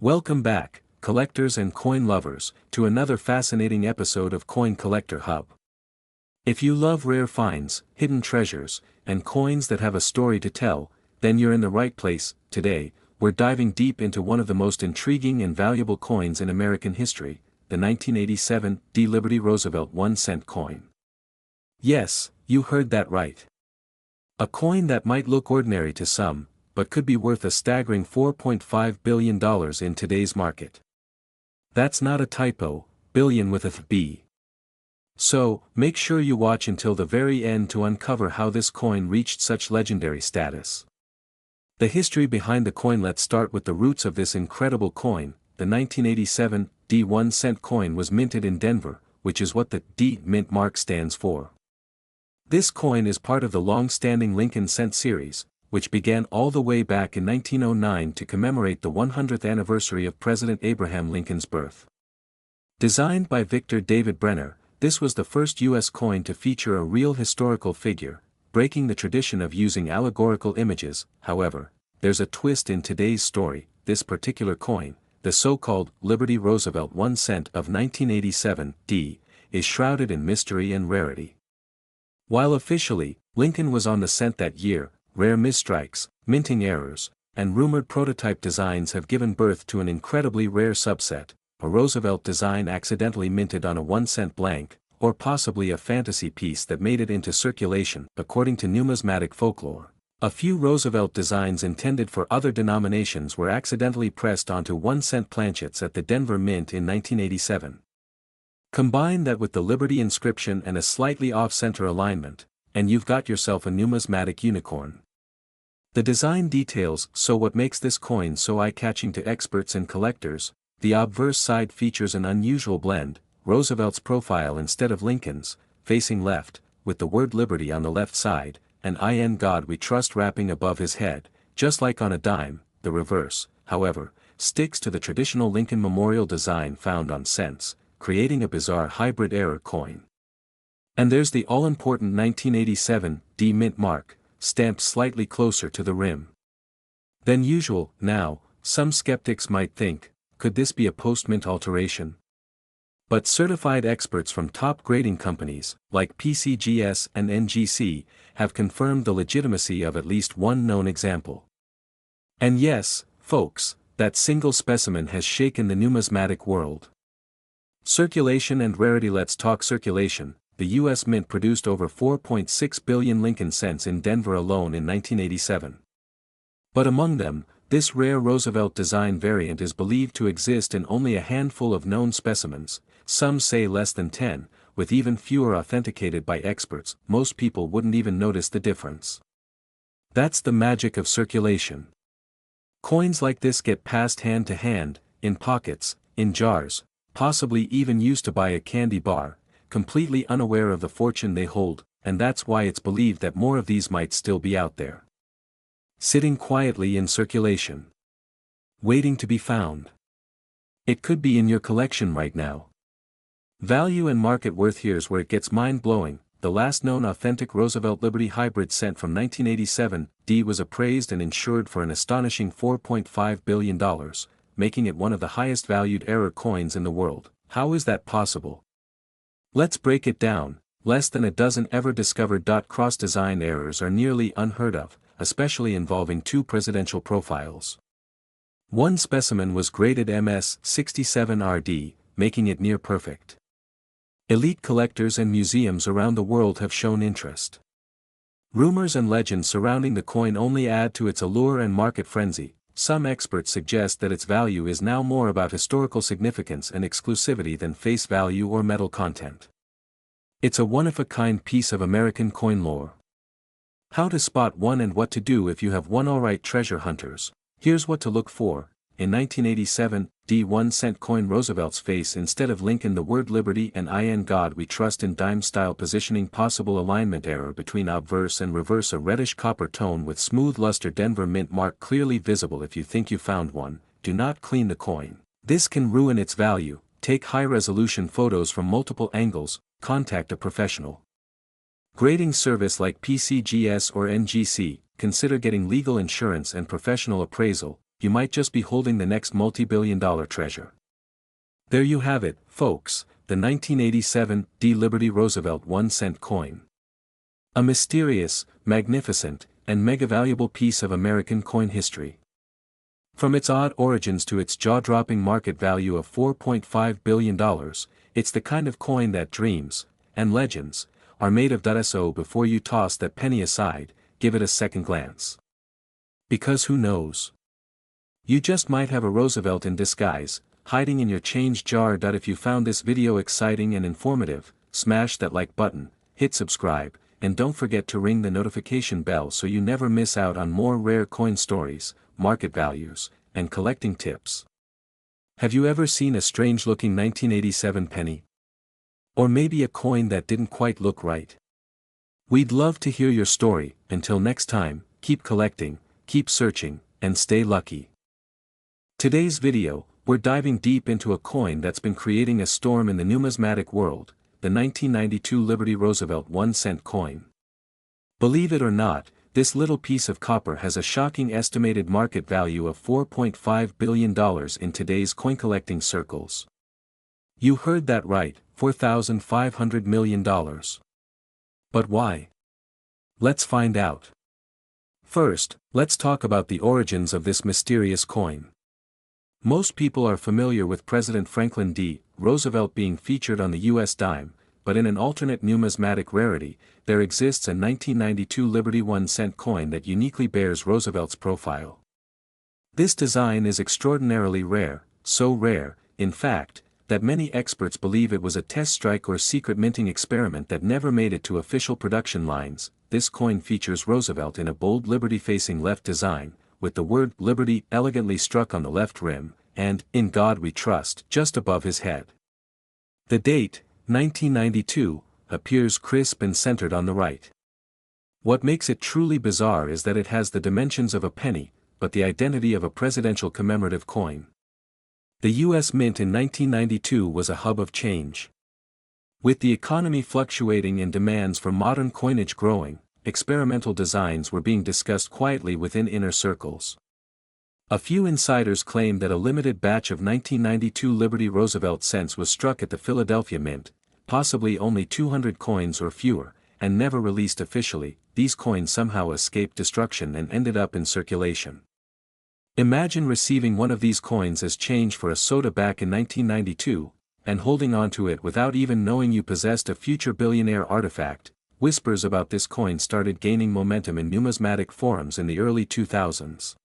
Welcome back, collectors and coin lovers, to another fascinating episode of Coin Collector Hub. If you love rare finds, hidden treasures, and coins that have a story to tell, then you're in the right place. Today, we're diving deep into one of the most intriguing and valuable coins in American history, the 1987 Liberty Roosevelt 1-cent coin. Yes, you heard that right. A coin that might look ordinary to some, but could be worth a staggering $4.5 billion in today's market. That's not a typo, billion with a B. So, make sure you watch until the very end to uncover how this coin reached such legendary status. The history behind the coin. Let's start with the roots of this incredible coin. The 1987 1-cent coin was minted in Denver, which is what the D mint mark stands for. This coin is part of the long-standing Lincoln cent series, which began all the way back in 1909 to commemorate the 100th anniversary of President Abraham Lincoln's birth. Designed by Victor David Brenner, this was the first U.S. coin to feature a real historical figure, breaking the tradition of using allegorical images. However, there's a twist in today's story. This particular coin, the so-called Liberty Roosevelt 1-cent of 1987 D, is shrouded in mystery and rarity. While officially, Lincoln was on the cent that year, rare misstrikes, minting errors, and rumored prototype designs have given birth to an incredibly rare subset, a Roosevelt design accidentally minted on a 1-cent blank, or possibly a fantasy piece that made it into circulation. According to numismatic folklore, a few Roosevelt designs intended for other denominations were accidentally pressed onto 1-cent planchets at the Denver Mint in 1987. Combine that with the Liberty inscription and a slightly off-center alignment, and you've got yourself a numismatic unicorn. The design details. So what makes this coin so eye-catching to experts and collectors? The obverse side features an unusual blend, Roosevelt's profile instead of Lincoln's, facing left, with the word Liberty on the left side, and "In God We Trust" wrapping above his head, just like on a dime. The reverse, however, sticks to the traditional Lincoln memorial design found on cents, creating a bizarre hybrid error coin. And there's the all-important 1987 D mint mark, stamped slightly closer to the rim than usual. Now, some skeptics might think, could this be a post-mint alteration? But certified experts from top grading companies, like PCGS and NGC, have confirmed the legitimacy of at least one known example. And yes, folks, that single specimen has shaken the numismatic world. Circulation and rarity. Let's talk circulation. The U.S. Mint produced over 4.6 billion Lincoln cents in Denver alone in 1987. But among them, this rare Roosevelt design variant is believed to exist in only a handful of known specimens, some say less than 10, with even fewer authenticated by experts. Most people wouldn't even notice the difference. That's the magic of circulation. Coins like this get passed hand to hand, in pockets, in jars, possibly even used to buy a candy bar, completely unaware of the fortune they hold, and that's why it's believed that more of these might still be out there, sitting quietly in circulation, waiting to be found. It could be in your collection right now. Value and market worth. Here's where it gets mind-blowing. The last known authentic Roosevelt Liberty hybrid cent from 1987 D was appraised and insured for an astonishing $4.5 billion, making it one of the highest valued error coins in the world. How is that possible? Let's break it down. Less than a dozen ever discovered. Cross-design errors are nearly unheard of, especially involving two presidential profiles. One specimen was graded MS-67RD, making it near perfect. Elite collectors and museums around the world have shown interest. Rumors and legends surrounding the coin only add to its allure and market frenzy. Some experts suggest that its value is now more about historical significance and exclusivity than face value or metal content. It's a one-of-a-kind piece of American coin lore. How to spot one and what to do if you have one. Alright, treasure hunters, here's what to look for. In 1987, D 1-cent coin. Roosevelt's face instead of Lincoln, the word Liberty and "In God We Trust" in dime-style positioning. Possible alignment error between obverse and reverse. A reddish copper tone with smooth luster. Denver Mint mark clearly visible. If you think you found one, do not clean the coin. This can ruin its value. Take high-resolution photos from multiple angles. Contact a professional grading service like PCGS or NGC. Consider getting legal insurance and professional appraisal. you might just be holding the next multi-billion-dollar treasure. There you have it, folks, the 1987 D. Liberty Roosevelt 1-cent coin. A mysterious, magnificent, and mega-valuable piece of American coin history. From its odd origins to its jaw-dropping market value of $4.5 billion, it's the kind of coin that dreams, and legends, are made of. So before you toss that penny aside, give it a second glance. Because who knows? You just might have a Roosevelt in disguise, hiding in your change jar. If you found this video exciting and informative, smash that like button, hit subscribe, and don't forget to ring the notification bell so you never miss out on more rare coin stories, market values, and collecting tips. Have you ever seen a strange-looking 1987 penny? Or maybe a coin that didn't quite look right? We'd love to hear your story. Until next time, keep collecting, keep searching, and stay lucky. Today's video, we're diving deep into a coin that's been creating a storm in the numismatic world, the 1992 Liberty Roosevelt 1-cent coin. Believe it or not, this little piece of copper has a shocking estimated market value of $4.5 billion in today's coin collecting circles. You heard that right, $4,500 million. But why? Let's find out. First, let's talk about the origins of this mysterious coin. Most people are familiar with President Franklin D. Roosevelt being featured on the U.S. dime, but in an alternate numismatic rarity, there exists a 1992 Liberty 1-cent coin that uniquely bears Roosevelt's profile. This design is extraordinarily rare, so rare, in fact, that many experts believe it was a test strike or secret minting experiment that never made it to official production lines. This coin features Roosevelt in a bold Liberty-facing left design, with the word Liberty elegantly struck on the left rim, and In God We Trust just above his head. The date, 1992, appears crisp and centered on the right. What makes it truly bizarre is that it has the dimensions of a penny, but the identity of a presidential commemorative coin. The U.S. Mint in 1992 was a hub of change. With the economy fluctuating and demands for modern coinage growing, experimental designs were being discussed quietly within inner circles. A few insiders claim that a limited batch of 1992 Liberty Roosevelt cents was struck at the Philadelphia Mint, possibly only 200 coins or fewer, and never released officially. These coins somehow escaped destruction and ended up in circulation. Imagine receiving one of these coins as change for a soda back in 1992, and holding onto it without even knowing you possessed a future billionaire artifact. Whispers about this coin started gaining momentum in numismatic forums in the early 2000s.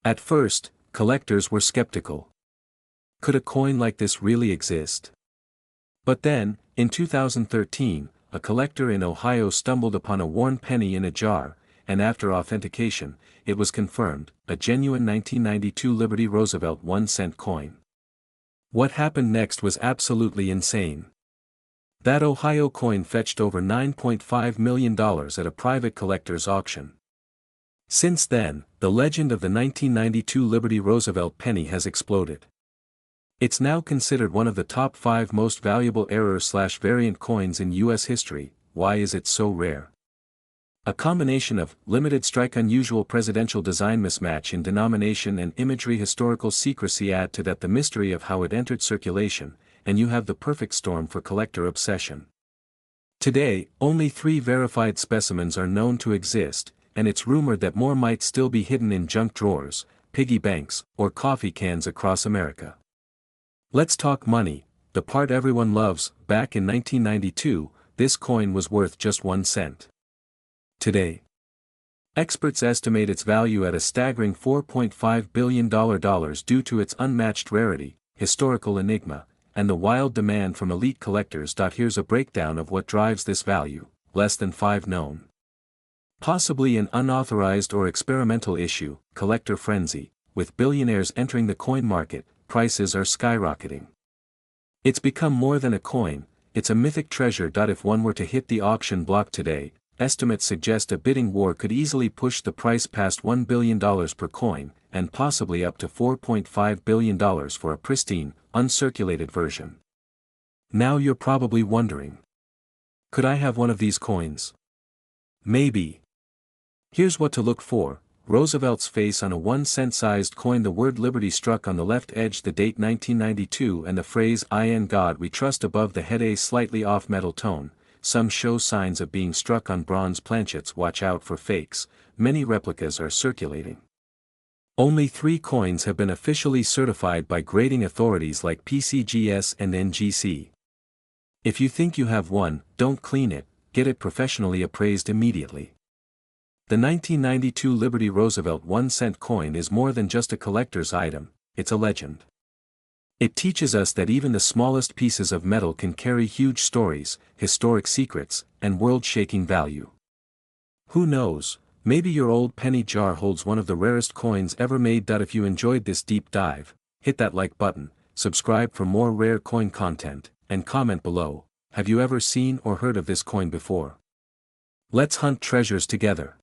At first, collectors were skeptical. Could a coin like this really exist? But then, in 2013, a collector in Ohio stumbled upon a worn penny in a jar, and after authentication, it was confirmed, a genuine 1992 Liberty Roosevelt 1-cent coin. What happened next was absolutely insane. That Ohio coin fetched over $9.5 million at a private collector's auction. Since then, the legend of the 1992 Liberty Roosevelt penny has exploded. It's now considered one of the top 5 most valuable error/variant coins in U.S. history. Why is it so rare? A combination of limited strike, unusual presidential design, mismatch in denomination and imagery, historical secrecy add to that the mystery of how it entered circulation, and you have the perfect storm for collector obsession. Today, only 3 verified specimens are known to exist, and it's rumored that more might still be hidden in junk drawers, piggy banks, or coffee cans across America. Let's talk money, the part everyone loves. Back in 1992, this coin was worth just 1 cent. Today, experts estimate its value at a staggering $4.5 billion due to its unmatched rarity, historical enigma, and the wild demand from elite collectors. Here's a breakdown of what drives this value. Less than 5 known. Possibly an unauthorized or experimental issue, collector frenzy. With billionaires entering the coin market, prices are skyrocketing. It's become more than a coin, it's a mythic treasure. If one were to hit the auction block today, estimates suggest a bidding war could easily push the price past $1 billion per coin, and possibly up to $4.5 billion for a pristine, uncirculated version. Now you're probably wondering, could I have one of these coins? Maybe. Here's what to look for: Roosevelt's face on a 1-cent-sized coin, the word liberty struck on the left edge, the date 1992, and the phrase "In God We Trust" above the head, a slightly off metal tone. Some show signs of being struck on bronze planchets. Watch out for fakes, many replicas are circulating. Only 3 coins have been officially certified by grading authorities like PCGS and NGC. If you think you have one, don't clean it, get it professionally appraised immediately. The 1992 Liberty Roosevelt 1-cent coin is more than just a collector's item, it's a legend. It teaches us that even the smallest pieces of metal can carry huge stories, historic secrets, and world-shaking value. Who knows, maybe your old penny jar holds one of the rarest coins ever made. If you enjoyed this deep dive, hit that like button, subscribe for more rare coin content, and comment below, have you ever seen or heard of this coin before? Let's hunt treasures together.